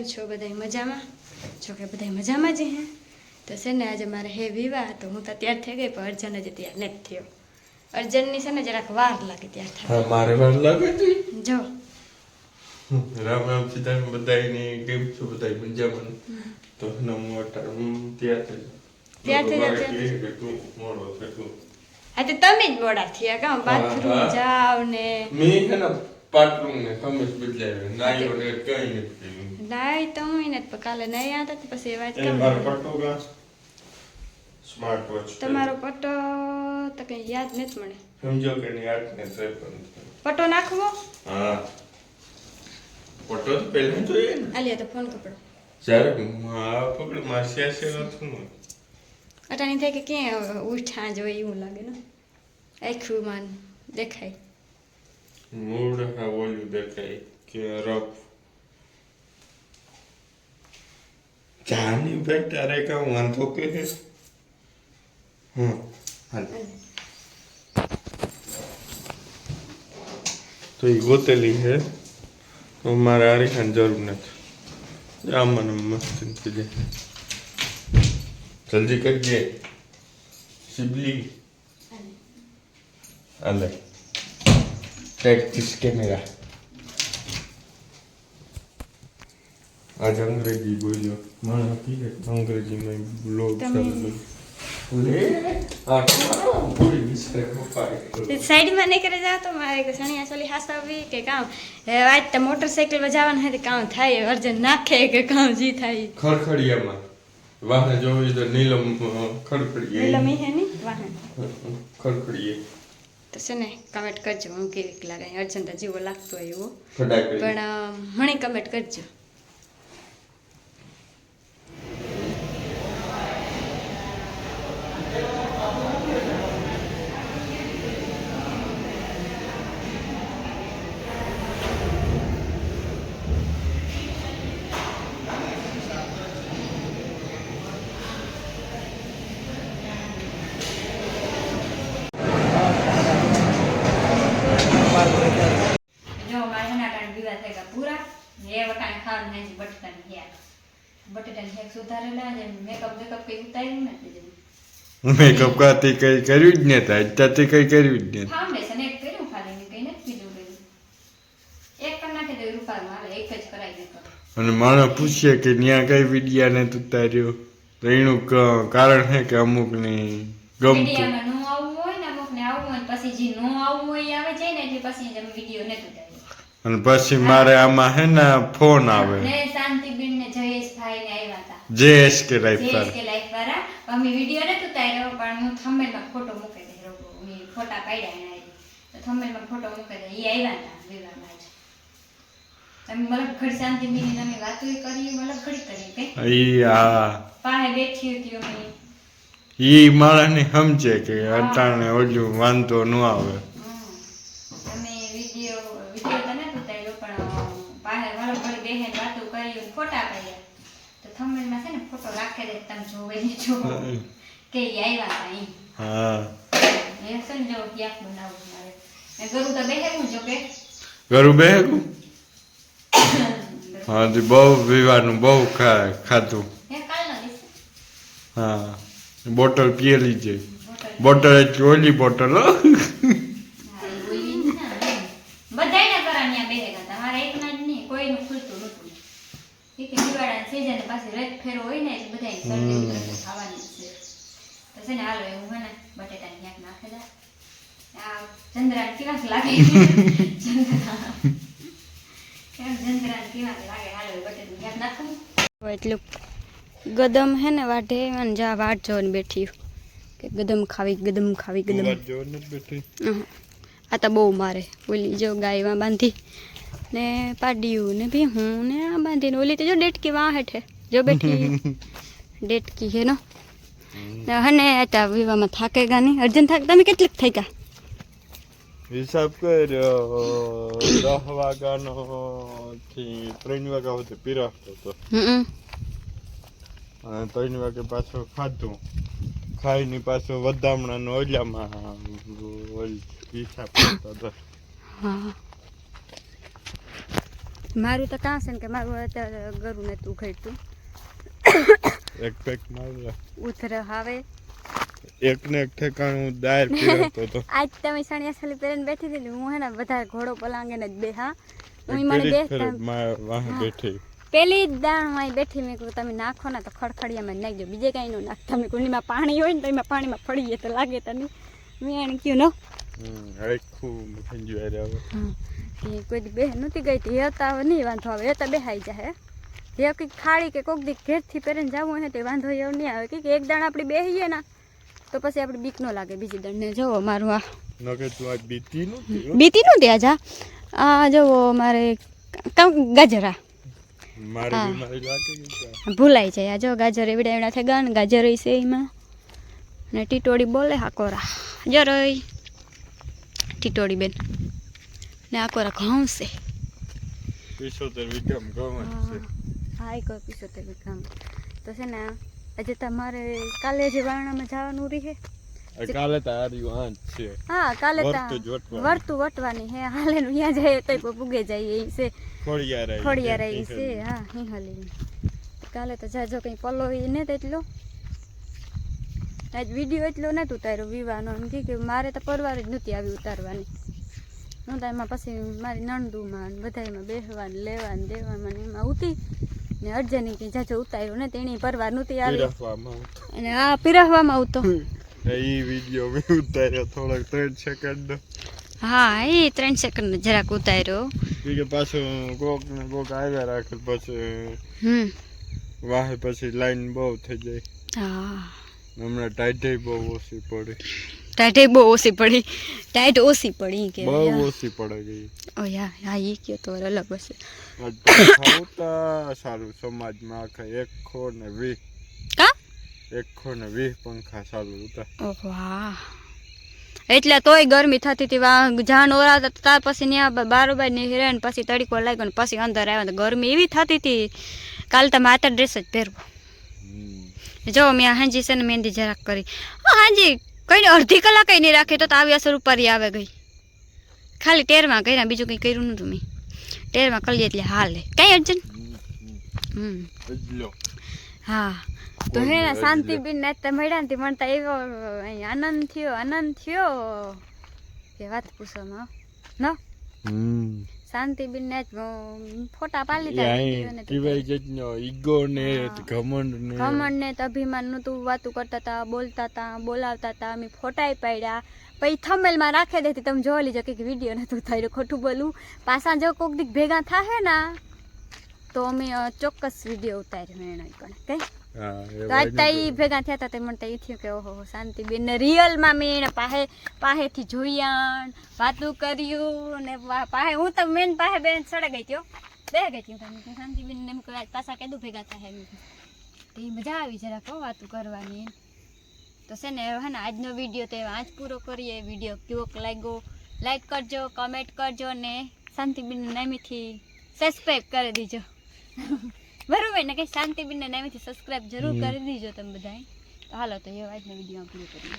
કેમ છો બધા મજામાં? જો કે બધા મજામાં જ હે. તો છે ને આજે મારે હે વિવાહ, તો હું તો તૈયાર થઈ ગઈ, પણ અર્જન હજી તૈયાર નથી થયો. અર્જનની છે ને જરાક વાર લાગે તૈયાર થવા. હા, મારે વાર લાગે છે. જો રામ રામ સીતારામ બધાયને, કેમ છો બધાય મજામાં? તો હું તૈયાર થઈ મોડો થયો. આજે તમે જ મોડા થયા કામ બાથરૂમ જાવ ને મેં છે ને પાટલું ને ખમીસ બદલાવ્યો, નાયો ને કઈ નથી. નાઈ તો હું ને કાલે નહીં આવતા પછી વાત કેમ મારો પટ્ટો ગ્લાસ સ્માર્ટ વોચ તમારો પટ્ટો તો કઈ યાદ નથી મને. સમજો કે નહીં યાદ નથી પટ્ટો નાખવો? હા, પટ્ટો તો પહેલા જોઈએ ને. આલિયા તો ફોન કપડો જ્યારે આ પકડ માસ્યા છે નથી ને અટાણી થાય કે ક્યાં ઉઠા જોઈ એવું લાગે ને આખું માન દેખાય મૂળ હા ઓલું દેખાય કે રફ જાની ભાઈ તારે કા વાંધો કે છે. હાલ તો એ ગોતેલી છે તો મારે આરીખાની જરૂર નથી. આમાં મસ્ત થઈ જાય. જલ્દી કરજે સિબલી. અલે ટેક ધીસ કેમેરા. आज अंग्रेजी बोलियो माना ठीक है अंग्रेजी में ब्लॉग चालू ले पूरी मिस्टर को पाए साइड में नहीं करे जा तो मारे को सणिया सोली हासावी के काम आज तो मोटरसाइकिल में जवान है तो काम થાય અર્જન નાખે કે કામ જી થાય ખડખડિયામાં વાહન જોઈ તો નીલમ ખડખડીએ નીલમ હે ની વાહન ખડખડીએ તો છે ને કમેન્ટ કરજો હું કેવી લાગે અર્જન તો જીવો લાગતો એવો ખડાકડી પણ મને કમેન્ટ કરજો. પૂરા એ વટાણ ખાવાનું ને બટેટાની હેક બટેટાની હેક સુધારેલા છે મેકઅપ બેકઅપ કઈ ઉતાર્યું નથી. મેકઅપ કાતી કઈ કર્યું જ નતા અત્યારે કઈ કર્યું જ નથી. ફાઉન્ડેશન એક કર્યું ખાલી ને કઈ નથી બીજું કર્યું. એક કર નાખે તો રૂપાનું હાલે એક જ કરાઈ દે. અને માણસ પૂછે કે ન્યા કઈ વિડિયા ને ઉતાર્યો તો એનું કારણ છે કે અમુક ને ગમતું વિડિયામાં નો આવવું હોય ને અમુક ને આવવું હોય પછી જે નો આવવું હોય આવે છે ને એટલે પછી તમે વિડિયો નથી ઉતાર્યો. અને પછી મારે આમાં હે ને ફોન આવે ને શાંતિબેન ને જયેશભાઈ ને આવ્યા હતા JSK લાઈફ વાળા અમે વિડિયો નથી ઉતાર્યો પણ હું થંબનેલમાં ફોટો મૂકી દે અમે ફોટા પાડ્યા એના તો થંબનેલમાં ફોટો મૂકી દે ઈ આવ્યા હતા વિવાહમાં જ તમે મલક ઘડી શાંતિબેન ની તમે વાતો કરી મલક ઘડી કરી કે ઈ આ પાસે બેઠી હતી અમે ઈ માણસને સમજે કે અટાણે ઓલું વાંધો ન આવે. અમે વિડિયો તો નથી ઉતાર્યો પણ પાસે મલક ઘડી બેહીને વાતો કરી ફોટા પાડ્યા તો થંબનેલમાં છે ને ફોટો રાખે દે તમે જોવે ને જો કે ઈ આવ્યા હતા ઈ. હા એ સમજો ક્યાંક બનાવું મારે એ ગરુ તો બેહેવું જો કે ઘરું બેહું. હા તો બહુ વિવાનું બહુ ખાધું. હે કાલનો દિવસ હા બોટલ પીએલી છે બોટલ એટલી ઓલી બોટલ હો. હા એ બોલી ના બધાયના કરાન્યા બેહેગા તમારા એકના જ નહીં કોઈનું ખુલતું નહોતું. કે દિવાળાની સીઝન પાછી રેત ફેરો હોય ને એટલે બધાય શરદી ઉધરસ ખાવાની છે તો છે ને હાલો એવું હોય ને બટેટાની યાક નાખેલા આ ચંદ્રાન કેવા લાગે ચંદ્રાન કેવા લાગે હાલો બટેટાની યાક નાખું એટલું ગદમ હે ને વાઢે મને જા વાટ જોઈને બેઠી કે ગદમ ખાવી ગદમ બેઠી. આ તો બહુ મારે ઓલી જો ગાયમાં બાંધી ને પાડ્યું ને ભી હું ને આ બાંધીને ઓલી તો જો ડેટકી વાં હેઠે જો બેઠી ડેટકી હે નો હને આતા વિવામાં થાકેગા નહીં અર્જન થાક તમે કેટલીક થઈ ગયા હિસાબ કર્યો 10 વાગ્યાનો થી 3 વાગ્યા સુધી પીરાતો હતો. અને 3 વાગે પાછો ખાધું ખાઈને પાછો વધામણાનો ઓલામાં હિસાબ કરતો હતો. હા મારું તો કાં છે ને કે મારું અત્યારે ગરું ને તું ખેડતું એક પેક મારલા ઉધર આવે એક ને એક ઠેકાણું દાળ પીરતો તો આજ તમે સણિયા સાલી પહેરીને બેઠી હતી ને હું હે ને બધા ઘોડો પલાંગે ને જ બેહા હું મને બેસતા વાહ બેઠી પેલી જ દાણમાં બેઠી મેં કહ્યું તમે નાખો ને તો ખડખડિયામાં નાખજો બીજે કાંઈ ન નાખ તમે કુંડીમાં પાણી હોય ને તો એમાં પાણીમાં પડી જાય તો લાગે તને મેં એને કહ્યું ન આખું ખંજવાય આવે એ કોઈ દી બે નહોતી ગઈ હતી હતા નહીં વાંધો આવે એ તો બેહાઈ જાય એ કંઈક ખાડી કે કોઈક દી ઘેરથી પહેરીને જવું હોય તો વાંધો એવું નહીં આવે કે એક દાણ આપણી બેહીએ ને તો પછી આપણે બીક ન લાગે બીજી દાણને જોવો મારું આ બીતી નું ત્યાં જા આ જોવો મારે ગાજરા ભૂલાઈ જાય આ જો ગાજર એવડા એવડા થઈ ગયા ને ગાજર છે એમાં ને ટીટોડી બોલે હાકોરા જરોય ટીટોડી બેન ને આકોરા ઘઉં છે 75 વીઘામ ઘઉં છે હા એક 75 વીઘામ તો છે ને આજે તમારે કાલે જે વારણામાં જવાનું રહે કાલે તો આર્યું આંચ છે હા કાલે તો વર્તું વટવાની હે હાલે નું ત્યાં જાય તો પૂગે જાય એ છે ખોડિયાર એ છે હા હિંહલી કાલે તો જાજો કંઈ પલોવી ને તેટલો આજ વિડીયો એટલો નહોતું ઉતાર્યો વિવાનો એમ કે મારે તો પરવાર જ નહોતી આવી ઉતારવાની હું તો એમાં પછી મારી નણદુમાં બધા એમાં બેસવાનું લેવાનું દેવામાં ને એમાં ઉતી ને અર્જની કંઈ જાજો ઉતાર્યો ને તેની પરવાર નહોતી આવી અને આ પીરસવામાં આવતો એ વિડીયો મેં ઉતાર્યો થોડોક 3 સેકન્ડ હા એ 3 સેકન્ડ જરાક ઉતાર્યો કે પાછું કોક ને કોક આવ્યા રાખે પછી વાહે પછી લાઈન બહુ થઈ જાય હા હમણાં ટાઈટ બહુ ઓછી પડી ટાઈટ બહુ ઓછી પડી ટાઈટ ઓછી પડી કે બહુ ઓછી પડે ગઈ ઓ યાર હા એ કયો તો અલગ હશે ખાવતા સારું સમાજમાં આખા 120 કા 120 પંખા ચાલુ હતા ઓહો હા એટલે તોય ગરમી થતી હતી જાણ ઓરાતા ત્યાર પછી ત્યાં બારોબાર ની હિરેન પછી તડકો લાગ્યો ને પછી અંદર આવ્યો તો ગરમી એવી થતી હતી કાલે તમે આતા ડ્રેસ જ પહેરવો જો મેં હાંજી છે ને મહેંદી જરાક કરી હાંજી કઈ અડધી કલાક નહીં રાખી તો આવી અસર ઉપર આવે ગઈ ખાલી ટેરમાં કર્યા બીજું કંઈ કર્યું નતું મેં ટેરમાં કરી એટલે હાલે કઈ અર્જન હા તો હે ને શાંતિબેન ને તો મળ્યા ને મળતા એવો આનંદ થયો કે વાત પૂછવામાં ન શાંતિબેન ને ફોટા પાડી લીધા ઈગો ને ઘમંડ ને અભિમાન નતું વાતું કરતા હતા બોલતા હતા બોલાવતા હતા અમે ફોટા પાડ્યા પછી થંબનેલમાં રાખી દેતી તમે જોઈ લીજો કે વિડીયો નતું થયું ખોટું બોલું પાછા જો કોક દીક ભેગા થાય ને તો અમે ચોક્કસ વિડીયો ઉતાર્યો એને કઈ તો આજ તાઈ ભેગા થયા હતા તે મને એ થયું કે ઓહો શાંતિબેન ને રિયલમાં મેં એને પાસેથી જોયા વાતું કર્યું ને પાહે હું તો મેન પાસે બેન સડે ગઈ ત્યો બે ગઈ ત્યો તમે શાંતિબેન ને એમ કહે પાછા કીધું ભેગા થાય તો એ મજા આવી જરા કહો વાતું કરવાની તો છે ને હે ને આજનો વિડીયો તો આજ પૂરો કરીએ વિડીયો કેવોક લાગ્યો લાઈક કરજો કમેન્ટ કરજો ને શાંતિબેન નામેથી સબસ્ક્રાઈબ કરી દીજો બરોબર ને કંઈ શાંતિબેન નામેથી સબસ્ક્રાઈબ જરૂર કરી દીજો તમે બધાએ તો હાલો તો એ આજનો વિડીયો પૂરો કરીએ